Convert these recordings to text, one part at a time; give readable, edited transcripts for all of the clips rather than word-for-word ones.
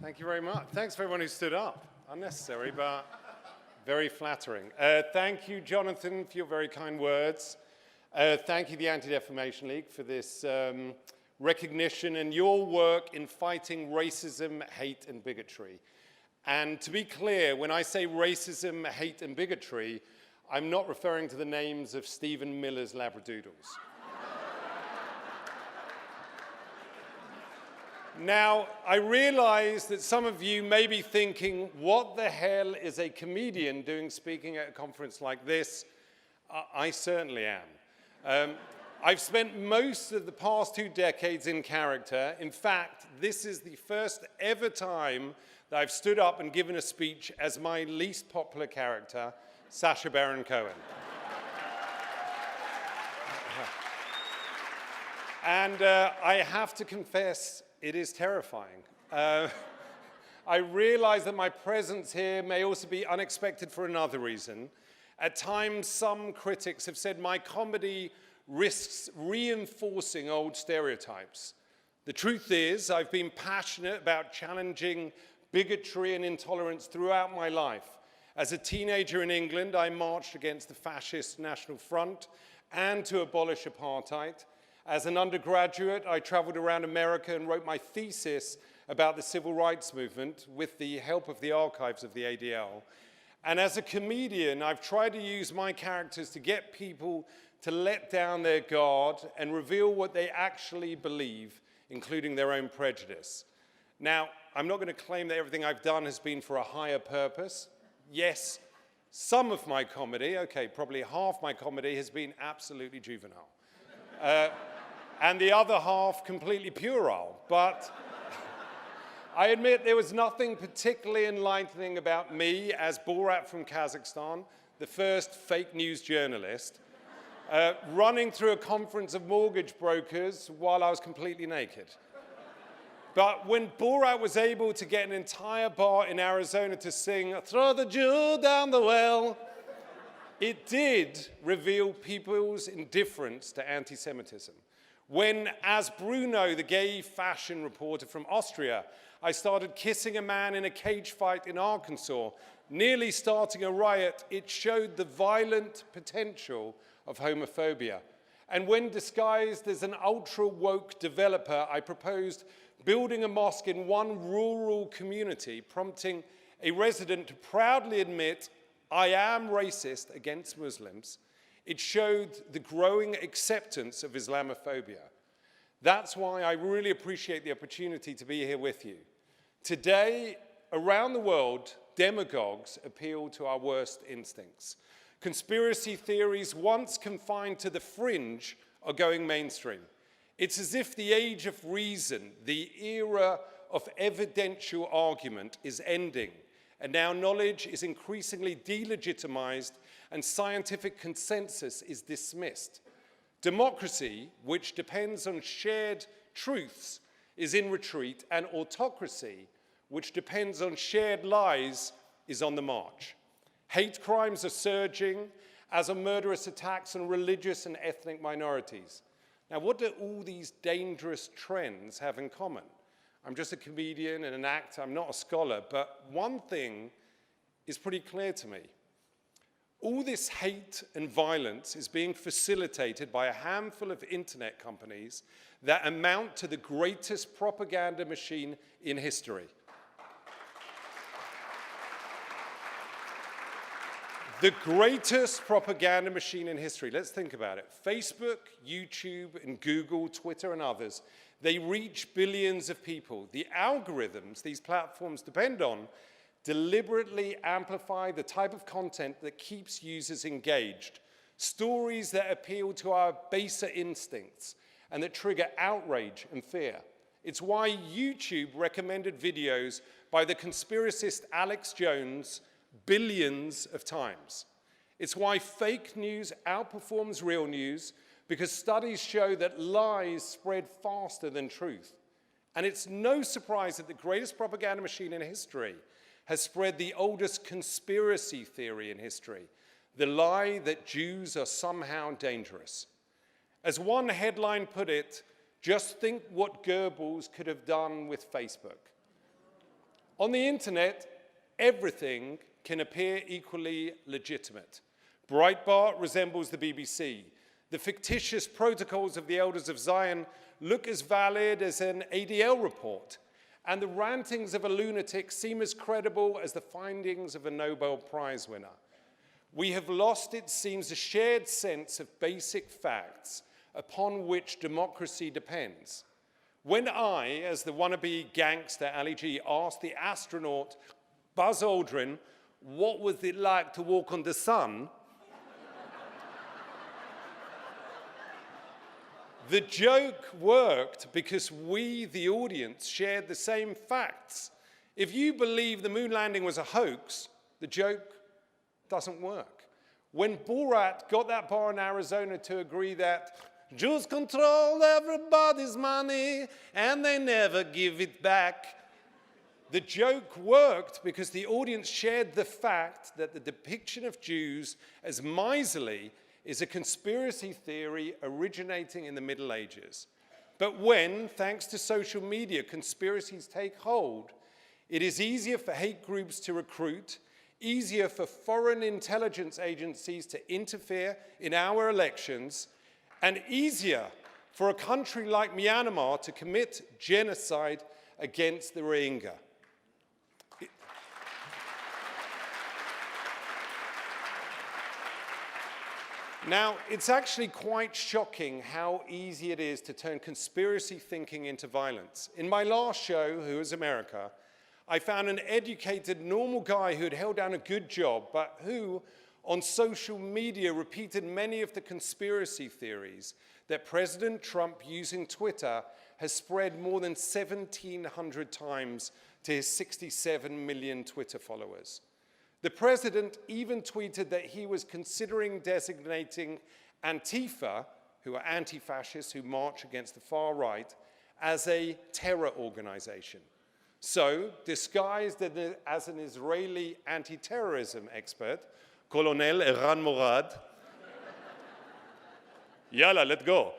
Thank you very much. Thanks for everyone who stood up. Unnecessary, but very flattering. Thank you, Jonathan, for your very kind words. Thank you, the Anti-Defamation League, for this recognition and your work in fighting racism, hate, and bigotry. And to be clear, when I say racism, hate, and bigotry, I'm not referring to the names of Stephen Miller's Labradoodles. Now, I realize that some of you may be thinking, what the hell is a comedian doing speaking at a conference like this? I certainly am. I've spent most of the past 2 decades in character. In fact, this is the first ever time that I've stood up and given a speech as my least popular character, Sacha Baron Cohen. And I have to confess, it is terrifying. I realize that my presence here may also be unexpected for another reason. At times, some critics have said my comedy risks reinforcing old stereotypes. The truth is, I've been passionate about challenging bigotry and intolerance throughout my life. As a teenager in England, I marched against the fascist National Front and to abolish apartheid. As an undergraduate, I traveled around America and wrote my thesis about the civil rights movement with the help of the archives of the ADL. And as a comedian, I've tried to use my characters to get people to let down their guard and reveal what they actually believe, including their own prejudice. Now, I'm not going to claim that everything I've done has been for a higher purpose. Yes, some of my comedy, okay, probably half my comedy has been absolutely juvenile. And the other half completely puerile. But I admit there was nothing particularly enlightening about me as Borat from Kazakhstan, the first fake news journalist, running through a conference of mortgage brokers while I was completely naked. But when Borat was able to get an entire bar in Arizona to sing, "Throw the Jew down the well," it did reveal people's indifference to anti-Semitism. When, as Bruno, the gay fashion reporter from Austria, I started kissing a man in a cage fight in Arkansas, nearly starting a riot, it showed the violent potential of homophobia. And when disguised as an ultra-woke developer, I proposed building a mosque in one rural community, prompting a resident to proudly admit, "I am racist against Muslims," it showed the growing acceptance of Islamophobia. That's why I really appreciate the opportunity to be here with you. Today, around the world, demagogues appeal to our worst instincts. Conspiracy theories, once confined to the fringe, are going mainstream. It's as if the age of reason, the era of evidential argument, is ending, and now knowledge is increasingly delegitimized and scientific consensus is dismissed. Democracy, which depends on shared truths, is in retreat, and autocracy, which depends on shared lies, is on the march. Hate crimes are surging, as are murderous attacks on religious and ethnic minorities. Now, what do all these dangerous trends have in common? I'm just a comedian and an actor, I'm not a scholar, but one thing is pretty clear to me. All this hate and violence is being facilitated by a handful of internet companies that amount to the greatest propaganda machine in history. The greatest propaganda machine in history. Let's think about it. Facebook, YouTube, and Google, Twitter, and others, they reach billions of people. The algorithms these platforms depend on deliberately amplify the type of content that keeps users engaged. Stories that appeal to our baser instincts and that trigger outrage and fear. It's why YouTube recommended videos by the conspiracist Alex Jones billions of times. It's why fake news outperforms real news, because studies show that lies spread faster than truth. And it's no surprise that the greatest propaganda machine in history has spread the oldest conspiracy theory in history, the lie that Jews are somehow dangerous. As one headline put it, just think what Goebbels could have done with Facebook. On the internet, everything can appear equally legitimate. Breitbart resembles the BBC. The fictitious protocols of the Elders of Zion look as valid as an ADL report, and the rantings of a lunatic seem as credible as the findings of a Nobel Prize winner. We have lost, it seems, a shared sense of basic facts upon which democracy depends. When I, as the wannabe gangster Ali G, asked the astronaut Buzz Aldrin, what was it like to walk on the sun? The joke worked because we, the audience, shared the same facts. If you believe the moon landing was a hoax, the joke doesn't work. When Borat got that bar in Arizona to agree that Jews control everybody's money and they never give it back, the joke worked because the audience shared the fact that the depiction of Jews as miserly is a conspiracy theory originating in the Middle Ages. But when, thanks to social media, conspiracies take hold, it is easier for hate groups to recruit, easier for foreign intelligence agencies to interfere in our elections, and easier for a country like Myanmar to commit genocide against the Rohingya. Now, it's actually quite shocking how easy it is to turn conspiracy thinking into violence. In my last show, Who is America, I found an educated, normal guy who had held down a good job, but who, on social media, repeated many of the conspiracy theories that President Trump, using Twitter, has spread more than 1,700 times to his 67 million Twitter followers. The president even tweeted that he was considering designating Antifa, who are anti-fascists who march against the far right, as a terror organization. So, disguised as an Israeli anti-terrorism expert, Colonel Eran Morad, yalla, let's go.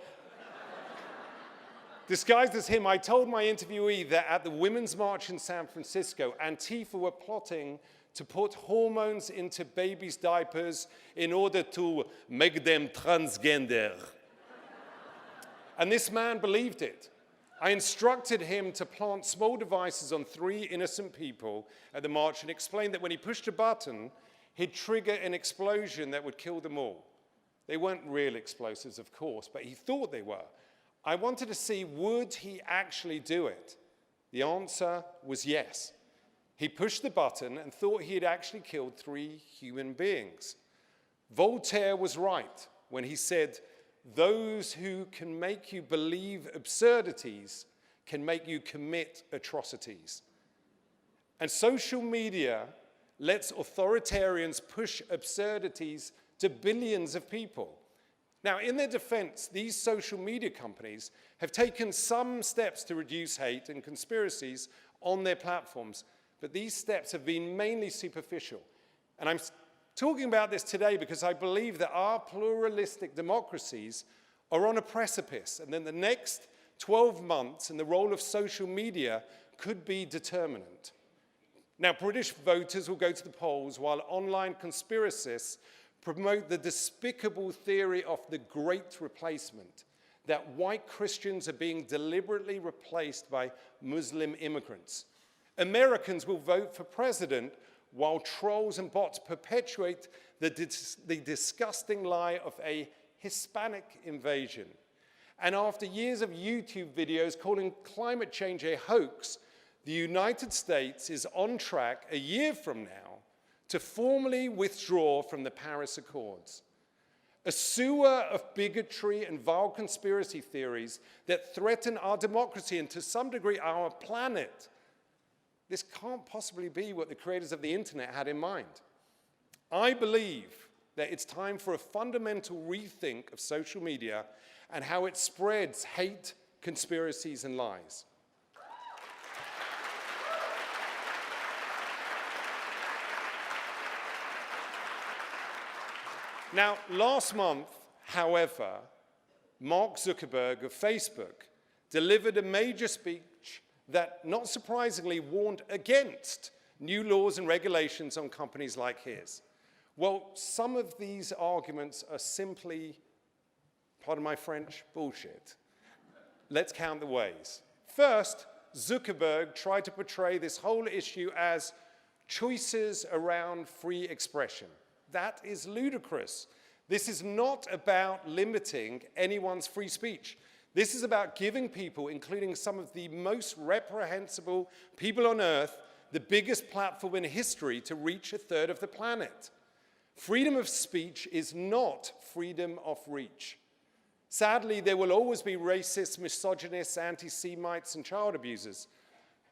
Disguised as him, I told my interviewee that at the Women's March in San Francisco, Antifa were plotting to put hormones into babies' diapers in order to make them transgender. And this man believed it. I instructed him to plant small devices on 3 innocent people at the march and explained that when he pushed a button, he'd trigger an explosion that would kill them all. They weren't real explosives, of course, but he thought they were. I wanted to see, would he actually do it? The answer was yes. He pushed the button and thought he had actually killed 3 human beings. Voltaire was right when he said, those who can make you believe absurdities can make you commit atrocities. And social media lets authoritarians push absurdities to billions of people. Now, in their defense, these social media companies have taken some steps to reduce hate and conspiracies on their platforms, but these steps have been mainly superficial. And I'm talking about this today because I believe that our pluralistic democracies are on a precipice, and then the next 12 months and the role of social media could be determinant. Now, British voters will go to the polls while online conspiracists promote the despicable theory of the Great Replacement, that white Christians are being deliberately replaced by Muslim immigrants. Americans will vote for president while trolls and bots perpetuate the disgusting lie of a Hispanic invasion. And after years of YouTube videos calling climate change a hoax, the United States is on track a year from now to formally withdraw from the Paris Accords. A sewer of bigotry and vile conspiracy theories that threaten our democracy and to some degree our planet. This can't possibly be what the creators of the internet had in mind. I believe that it's time for a fundamental rethink of social media and how it spreads hate, conspiracies, and lies. Now, last month, however, Mark Zuckerberg of Facebook delivered a major speech that, not surprisingly, warned against new laws and regulations on companies like his. Well, some of these arguments are simply, pardon my French, bullshit. Let's count the ways. First, Zuckerberg tried to portray this whole issue as choices around free expression. That is ludicrous. This is not about limiting anyone's free speech. This is about giving people, including some of the most reprehensible people on earth, the biggest platform in history to reach a third of the planet. Freedom of speech is not freedom of reach. Sadly, there will always be racists, misogynists, anti-Semites, and child abusers.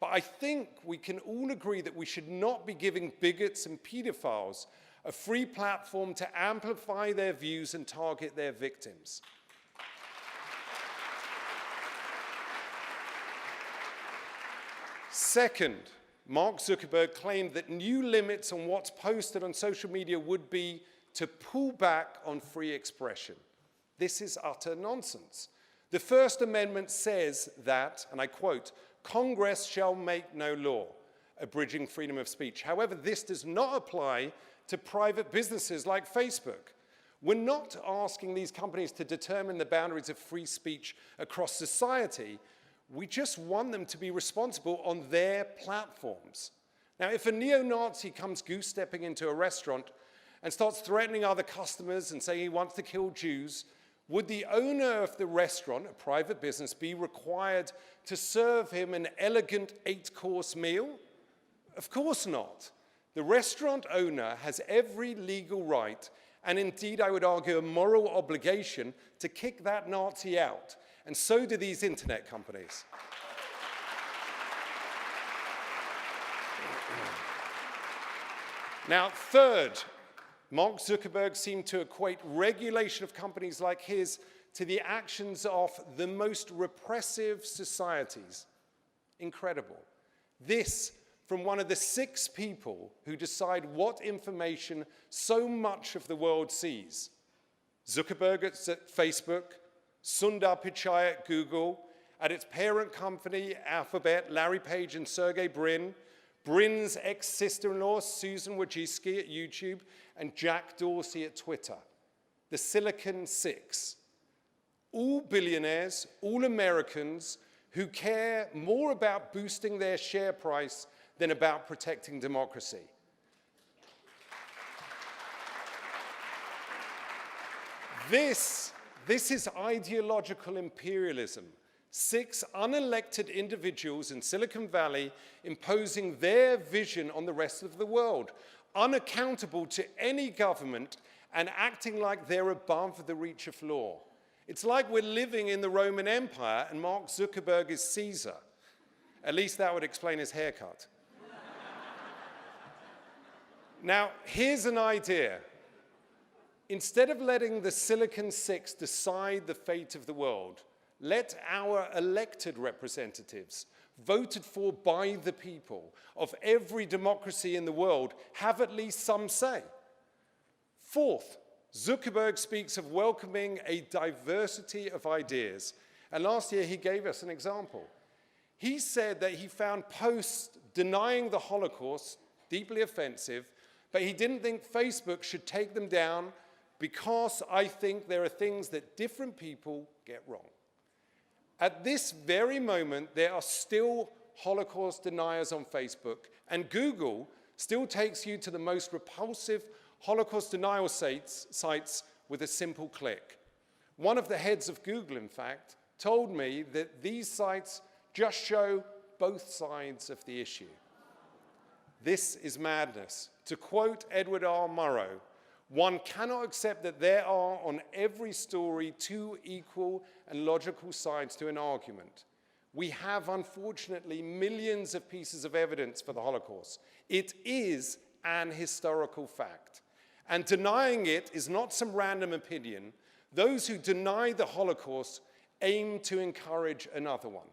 But I think we can all agree that we should not be giving bigots and pedophiles a free platform to amplify their views and target their victims. Second, Mark Zuckerberg claimed that new limits on what's posted on social media would be to pull back on free expression. This is utter nonsense. The First Amendment says that, and I quote, "Congress shall make no law abridging freedom of speech." However, this does not apply to private businesses like Facebook. We're not asking these companies to determine the boundaries of free speech across society. We just want them to be responsible on their platforms. Now, if a neo-Nazi comes goose-stepping into a restaurant and starts threatening other customers and saying he wants to kill Jews, would the owner of the restaurant, a private business, be required to serve him an elegant 8-course meal? Of course not. The restaurant owner has every legal right, and indeed, I would argue, a moral obligation to kick that Nazi out. And so do these internet companies. Now, third, Mark Zuckerberg seemed to equate regulation of companies like his to the actions of the most repressive societies. Incredible. This from one of the 6 people who decide what information so much of the world sees. Zuckerberg at Facebook, Sundar Pichai at Google, at its parent company, Alphabet, Larry Page and Sergey Brin, Brin's ex-sister-in-law, Susan Wojcicki at YouTube, and Jack Dorsey at Twitter. The Silicon Six. All billionaires, all Americans who care more about boosting their share price than about protecting democracy. This is ideological imperialism. 6 unelected individuals in Silicon Valley imposing their vision on the rest of the world, unaccountable to any government and acting like they're above the reach of law. It's like we're living in the Roman Empire and Mark Zuckerberg is Caesar. At least that would explain his haircut. Now, here's an idea. Instead of letting the Silicon Six decide the fate of the world, let our elected representatives, voted for by the people of every democracy in the world, have at least some say. Fourth, Zuckerberg speaks of welcoming a diversity of ideas. And last year he gave us an example. He said that he found posts denying the Holocaust deeply offensive, but he didn't think Facebook should take them down because I think there are things that different people get wrong. At this very moment, there are still Holocaust deniers on Facebook, and Google still takes you to the most repulsive Holocaust denial sites with a simple click. One of the heads of Google, in fact, told me that these sites just show both sides of the issue. This is madness. To quote Edward R. Murrow, one cannot accept that there are on every story 2 equal and logical sides to an argument. We have, unfortunately, millions of pieces of evidence for the Holocaust. It is an historical fact. And denying it is not some random opinion. Those who deny the Holocaust aim to encourage another one.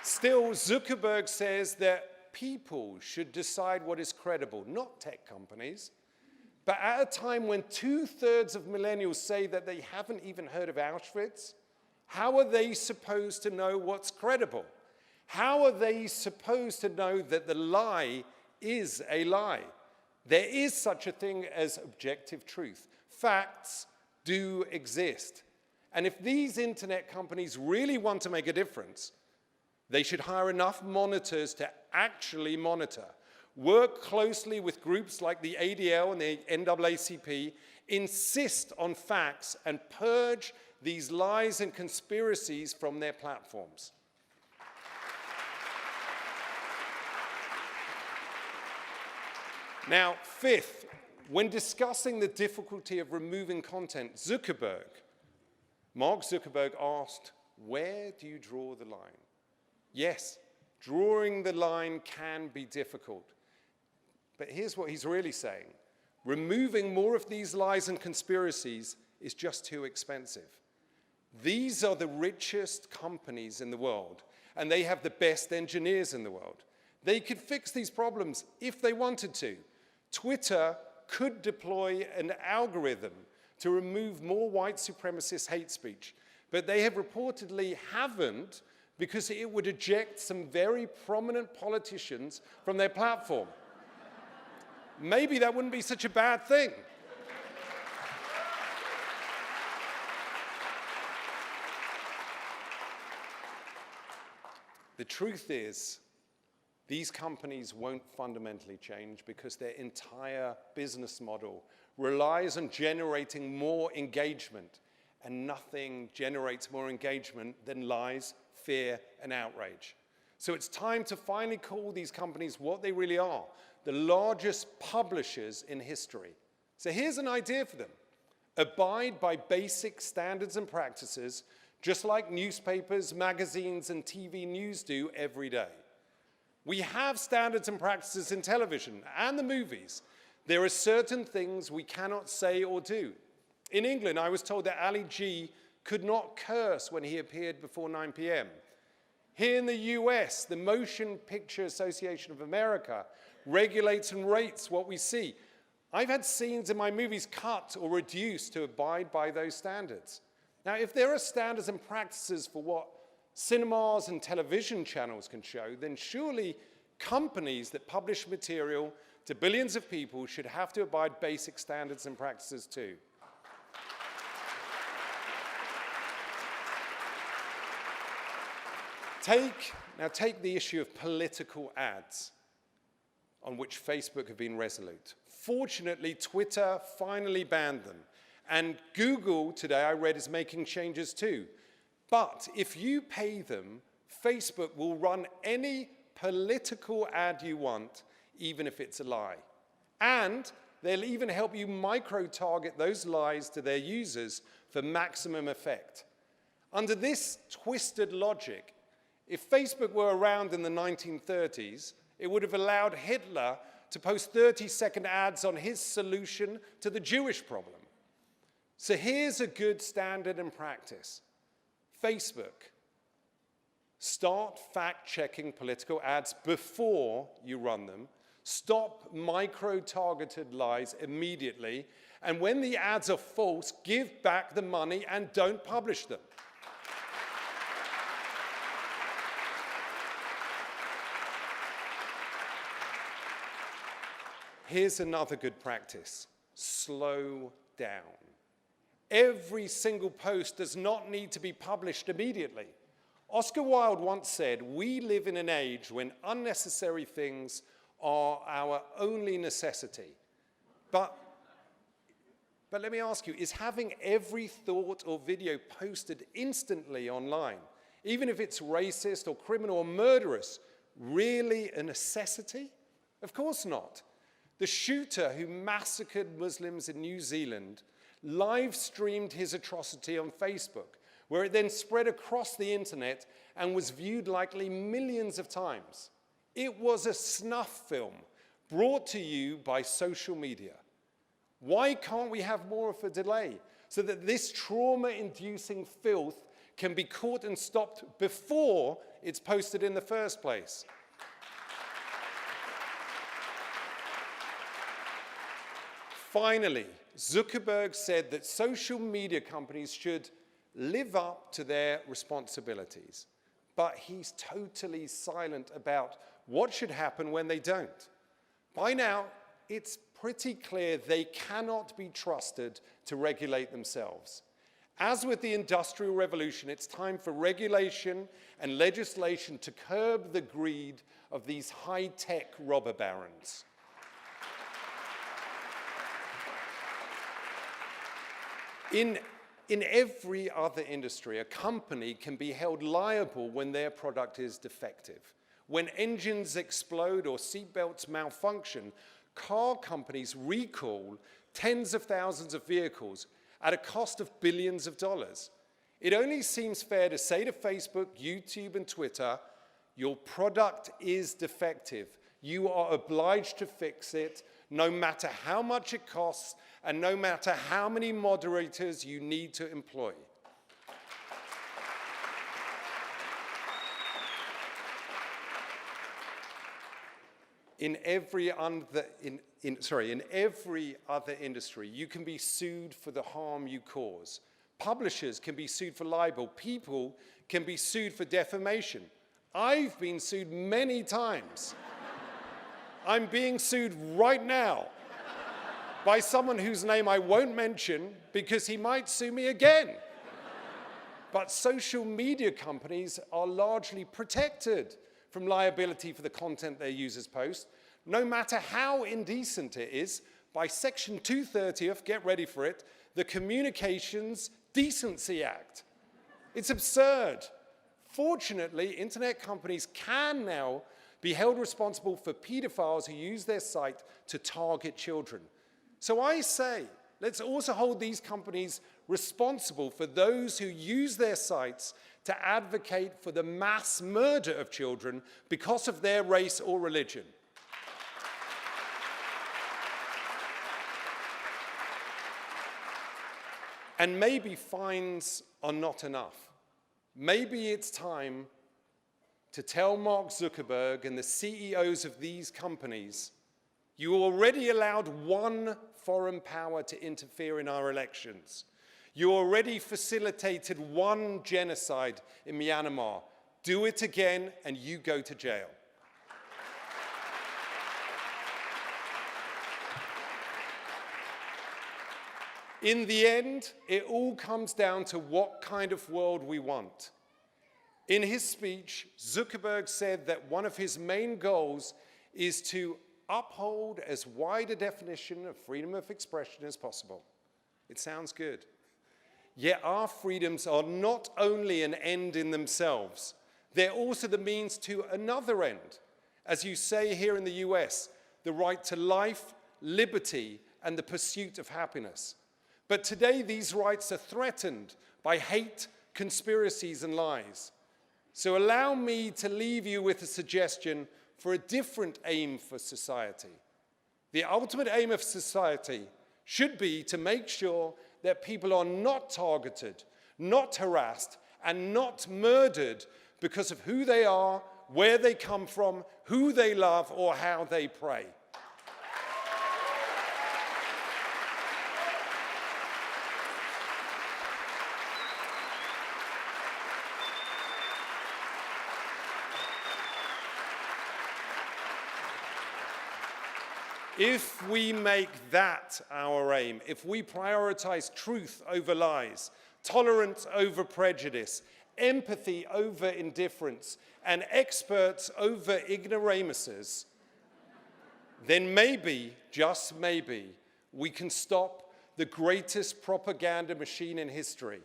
Still, Zuckerberg says that people should decide what is credible, not tech companies. But at a time when 2/3 of millennials say that they haven't even heard of Auschwitz, how are they supposed to know what's credible? How are they supposed to know that the lie is a lie? There is such a thing as objective truth. Facts do exist. And if these internet companies really want to make a difference, they should hire enough monitors to actually monitor, work closely with groups like the ADL and the NAACP, insist on facts, and purge these lies and conspiracies from their platforms. Now, fifth, when discussing the difficulty of removing content, Mark Zuckerberg asked, where do you draw the line? Yes, drawing the line can be difficult. But here's what he's really saying. Removing more of these lies and conspiracies is just too expensive. These are the richest companies in the world, and they have the best engineers in the world. They could fix these problems if they wanted to. Twitter could deploy an algorithm to remove more white supremacist hate speech, but they have reportedly haven't because it would eject some very prominent politicians from their platform. Maybe that wouldn't be such a bad thing. The truth is, these companies won't fundamentally change because their entire business model relies on generating more engagement, and nothing generates more engagement than lies, fear, and outrage. So it's time to finally call these companies what they really are, the largest publishers in history. So here's an idea for them. Abide by basic standards and practices, just like newspapers, magazines, and TV news do every day. We have standards and practices in television and the movies. There are certain things we cannot say or do. In England, I was told that Ali G could not curse when he appeared before 9 p.m. Here in the US, the Motion Picture Association of America regulates and rates what we see. I've had scenes in my movies cut or reduced to abide by those standards. Now, if there are standards and practices for what cinemas and television channels can show, then surely companies that publish material to billions of people should have to abide basic standards and practices too. Take the issue of political ads, on which Facebook have been resolute. Fortunately, Twitter finally banned them. And Google, today I read, is making changes too. But if you pay them, Facebook will run any political ad you want, even if it's a lie. And they'll even help you micro-target those lies to their users for maximum effect. Under this twisted logic, if Facebook were around in the 1930s, it would have allowed Hitler to post 30-second ads on his solution to the Jewish problem. So here's a good standard and practice. Facebook, start fact-checking political ads before you run them. Stop micro-targeted lies immediately. And when the ads are false, give back the money and don't publish them. Here's another good practice. Slow down. Every single post does not need to be published immediately. Oscar Wilde once said, "We live in an age when unnecessary things are our only necessity." But let me ask you, is having every thought or video posted instantly online, even if it's racist or criminal or murderous, really a necessity? Of course not. The shooter who massacred Muslims in New Zealand live-streamed his atrocity on Facebook, where it then spread across the internet and was viewed likely millions of times. It was a snuff film brought to you by social media. Why can't we have more of a delay so that this trauma-inducing filth can be caught and stopped before it's posted in the first place? Finally, Zuckerberg said that social media companies should live up to their responsibilities. But he's totally silent about what should happen when they don't. By now, it's pretty clear they cannot be trusted to regulate themselves. As with the Industrial Revolution, it's time for regulation and legislation to curb the greed of these high-tech robber barons. In every other industry, a company can be held liable when their product is defective. When engines explode or seatbelts malfunction, car companies recall tens of thousands of vehicles at a cost of billions of dollars. It only seems fair to say to Facebook, YouTube, and Twitter, your product is defective. You are obliged to fix it, no matter how much it costs and no matter how many moderators you need to employ. In every other industry, you can be sued for the harm you cause. Publishers can be sued for libel. People can be sued for defamation. I've been sued many times. I'm being sued right now by someone whose name I won't mention because he might sue me again. But social media companies are largely protected from liability for the content their users post, no matter how indecent it is, by Section 230 of, get ready for it, the Communications Decency Act. It's absurd. Fortunately, internet companies can now be held responsible for pedophiles who use their site to target children. So I say, let's also hold these companies responsible for those who use their sites to advocate for the mass murder of children because of their race or religion. And maybe fines are not enough. Maybe it's time to tell Mark Zuckerberg and the CEOs of these companies, you already allowed one foreign power to interfere in our elections. You already facilitated one genocide in Myanmar. Do it again and you go to jail. In the end, it all comes down to what kind of world we want. In his speech, Zuckerberg said that one of his main goals is to uphold as wide a definition of freedom of expression as possible. It sounds good. Yet our freedoms are not only an end in themselves, they're also the means to another end. As you say here in the US, the right to life, liberty, and the pursuit of happiness. But today these rights are threatened by hate, conspiracies, and lies. So allow me to leave you with a suggestion for a different aim for society. The ultimate aim of society should be to make sure that people are not targeted, not harassed, and not murdered because of who they are, where they come from, who they love, or how they pray. If we make that our aim, if we prioritize truth over lies, tolerance over prejudice, empathy over indifference, and experts over ignoramuses, then maybe, just maybe, we can stop the greatest propaganda machine in history.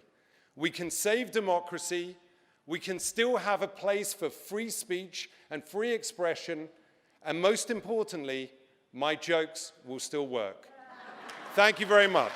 We can save democracy, we can still have a place for free speech and free expression, and most importantly, my jokes will still work. Thank you very much.